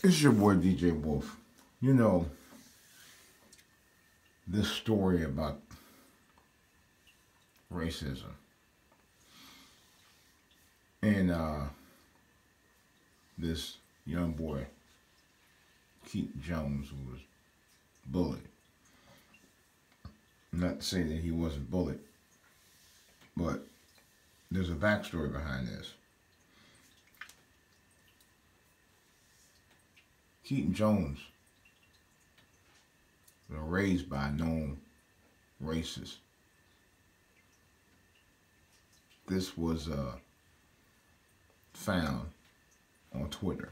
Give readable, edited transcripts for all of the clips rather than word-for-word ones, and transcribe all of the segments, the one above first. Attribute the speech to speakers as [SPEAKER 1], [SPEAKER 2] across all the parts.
[SPEAKER 1] It's your boy DJ Wolf. You know, this story about racism and this young boy, Keaton Jones, who was bullied. Not to say that he wasn't bullied, but there's a backstory behind this. Keaton Jones was raised by a known racist. This was found on Twitter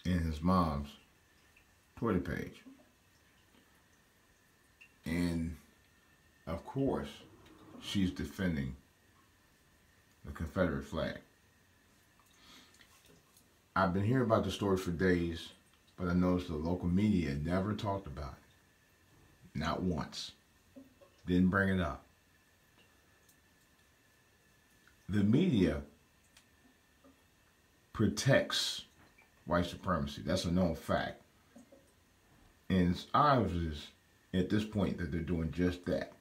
[SPEAKER 1] in his mom's Twitter page. And of course, she's defending the Confederate flag. I've been hearing about the story for days, but I noticed the local media never talked about it. Not once. Didn't bring it up. The media protects white supremacy. That's a known fact. And it's obvious at this point that they're doing just that.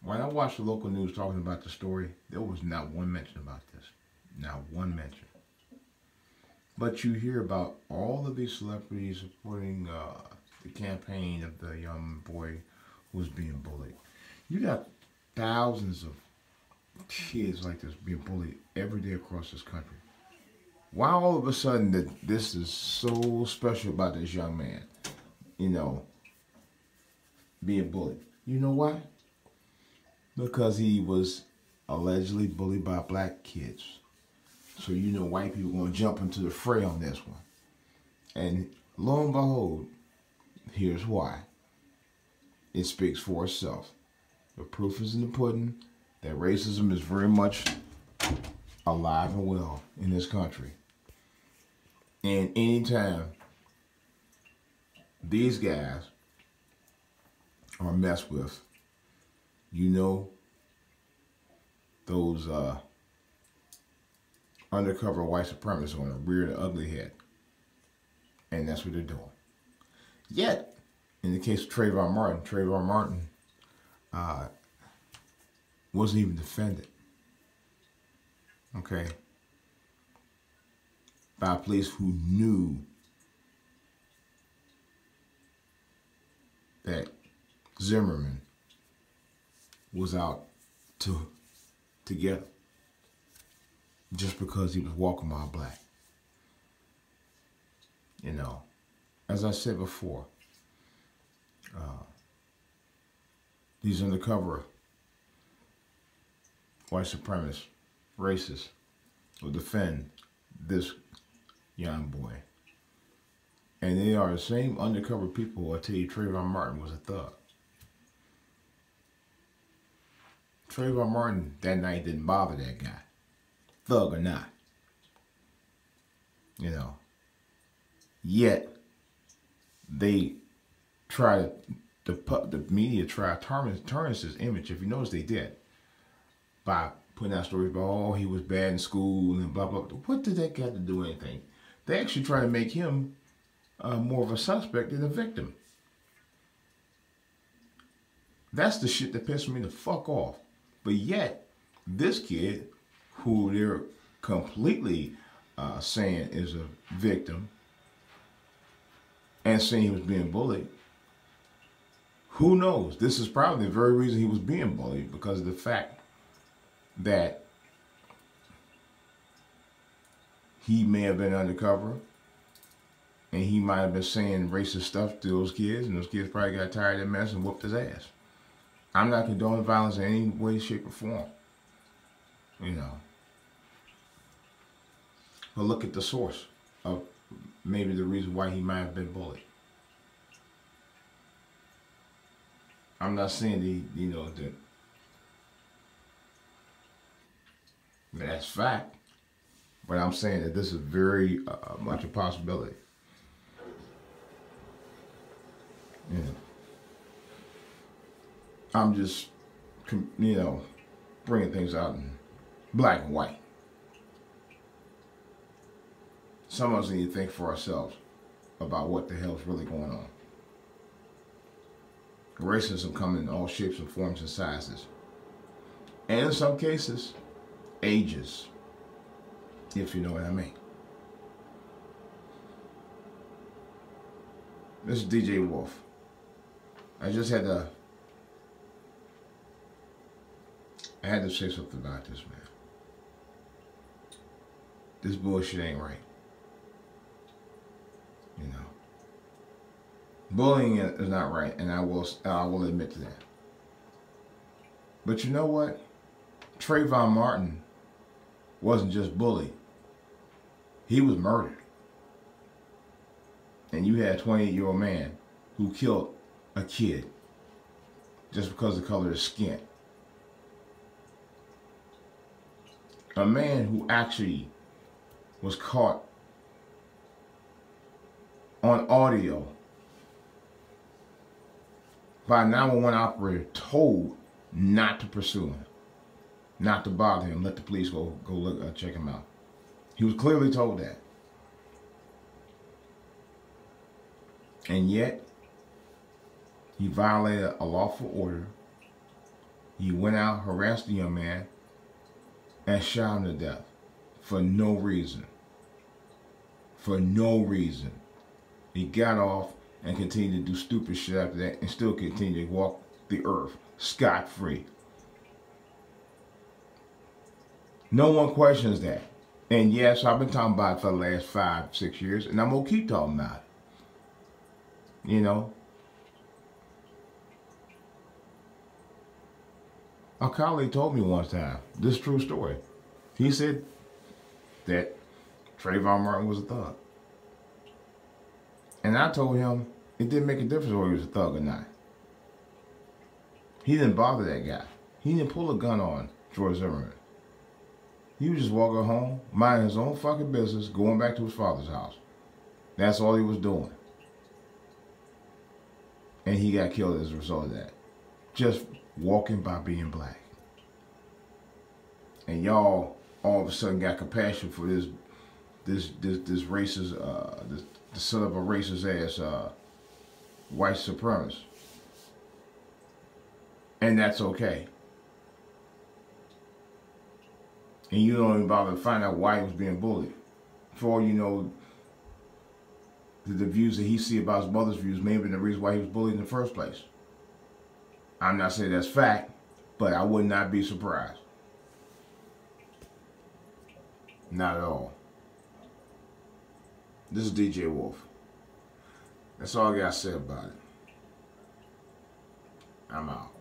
[SPEAKER 1] When I watched the local news talking about the story, there was not one mention about this. Not one mention. But you hear about all of these celebrities supporting the campaign of the young boy who was being bullied. You got thousands of kids like this being bullied every day across this country. Why all of a sudden that this is so special about this young man, you know, being bullied? You know why? Because he was allegedly bullied by black kids. So you know white people are going to jump into the fray on this one. And lo and behold, here's why. It speaks for itself. The proof is in the pudding that racism is very much alive and well in this country. And anytime these guys are messed with, you know those undercover white supremacists are going to rear the ugly head. And that's what they're doing. Yet, in the case of Trayvon Martin wasn't even defended. Okay? By police who knew that Zimmerman was out to get him just because he was walking while black. You know, as I said before, these undercover white supremacists, racists, will defend this young boy. And they are the same undercover people who will tell you Trayvon Martin was a thug. Trayvon Martin that night didn't bother that guy, thug or not. You know. Yet they try to, the media try to tarnish his image. If you notice, they did by putting out stories about, oh, he was bad in school and blah blah. What did that got to do with anything? They actually try to make him more of a suspect than a victim. That's the shit that pissed me the fuck off. But yet, this kid, who they're completely saying is a victim, and saying he was being bullied, who knows? This is probably the very reason he was being bullied, because of the fact that he may have been undercover and he might have been saying racist stuff to those kids, and those kids probably got tired of that mess and whooped his ass. I'm not condoning violence in any way, shape, or form. You know. But look at the source of maybe the reason why he might have been bullied. I'm not saying that, you know, that's fact, but I'm saying that this is very much a possibility. You know. I'm just, you know, bringing things out in black and white. some of us need to think for ourselves about what the hell's really going on. Racism comes in all shapes and forms and sizes. And in some cases, ages, if you know what I mean. This is DJWOLF. I had to say something about this, man. This bullshit ain't right. You know. Bullying is not right, and I will admit to that. But you know what? Trayvon Martin wasn't just bullied. He was murdered. And you had a 28-year-old man who killed a kid just because of the color of his skin. A man who actually was caught on audio by a 911 operator, told not to pursue him, not to bother him, let the police go look, check him out. He was clearly told that. And yet, he violated a lawful order. He went out, harassed the young man, and shot him to death for no reason. For no reason. He got off and continued to do stupid shit after that and still continued to walk the earth scot-free. No one questions that. And yes, I've been talking about it for the last 5-6 years, and I'm going to keep talking about it. You know? A colleague told me one time, this true story. He said that Trayvon Martin was a thug. And I told him it didn't make a difference whether he was a thug or not. He didn't bother that guy. He didn't pull a gun on George Zimmerman. He was just walking home, minding his own fucking business, going back to his father's house. That's all he was doing. And he got killed as a result of that. Just walking by being black. And y'all all of a sudden got compassion for this racist, the son of a racist ass white supremacist. And that's okay. And you don't even bother to find out why he was being bullied. For all you know, the views that he see about his mother's views may have been the reason why he was bullied in the first place. I'm not saying that's fact, but I would not be surprised. Not at all. This is DJWOLF. That's all I got to say about it. I'm out.